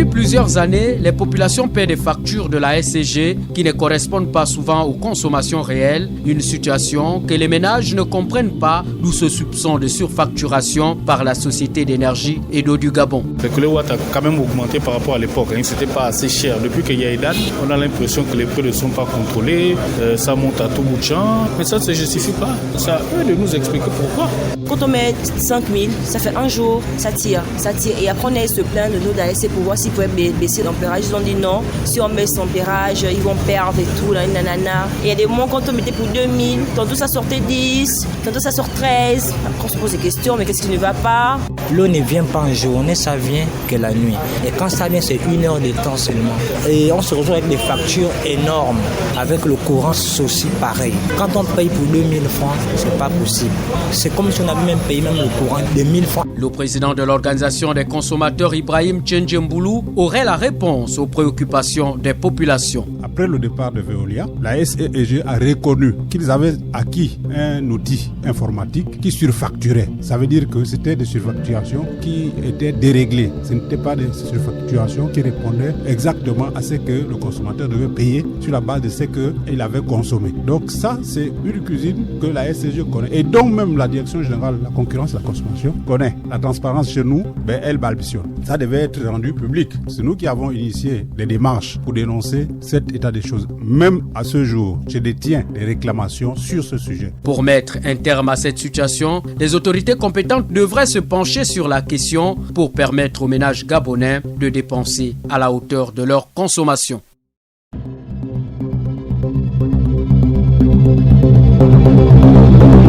Depuis plusieurs années, les populations paient des factures de la SCG qui ne correspondent pas souvent aux consommations réelles, une situation que les ménages ne comprennent pas, d'où ce soupçon de surfacturation par la Société d'énergie et d'eau du Gabon. Le kilowatt a quand même augmenté par rapport à l'époque, c'était pas assez cher. Depuis qu'il y a Edan, on a l'impression que les prix ne sont pas contrôlés, ça monte à tout bout de champ, mais ça ne se justifie pas. C'est à eux de nous expliquer pourquoi. Quand on met 5000, ça fait un jour, ça tire. Et après on est se plaindre de nous d'ASC pour voir s'ils pouvaient baisser l'ampérage. Ils ont dit non, si on baisse l'ampérage, ils vont perdre et tout, là, nanana. Et il y a des moments quand on mettait pour 2000, tantôt ça sortait 10, tantôt ça sort 13. Après on se pose des questions, mais qu'est-ce qui ne va pas? L'eau ne vient pas en journée, ça vient que la nuit. Et quand ça vient, c'est 1 heure de temps seulement. Et on se retrouve avec des factures énormes. Avec le courant, c'est aussi pareil. Quand on paye pour 2000 francs, c'est pas possible. C'est comme si on avait même payé même le courant de 1000 francs. Le président de l'Organisation des consommateurs, Ibrahim Tchendjemboulou, aurait la réponse aux préoccupations des populations. Après le départ de Veolia, la SCG a reconnu qu'ils avaient acquis un outil informatique qui surfacturait. Ça veut dire que c'était des surfacturations qui étaient déréglées. Ce n'étaient pas des surfacturations qui répondaient exactement à ce que le consommateur devait payer sur la base de ce qu'il avait consommé. Donc ça, c'est une cuisine que la SCG connaît. Et donc même la Direction générale de la concurrence et de la consommation connaît. La transparence chez nous, elle balbutionne. Ça devait être rendu public. C'est nous qui avons initié des démarches pour dénoncer cet état des choses. Même à ce jour, je détiens des réclamations sur ce sujet. Pour mettre un terme à cette situation, les autorités compétentes devraient se pencher sur la question pour permettre aux ménages gabonais de dépenser à la hauteur de leur consommation.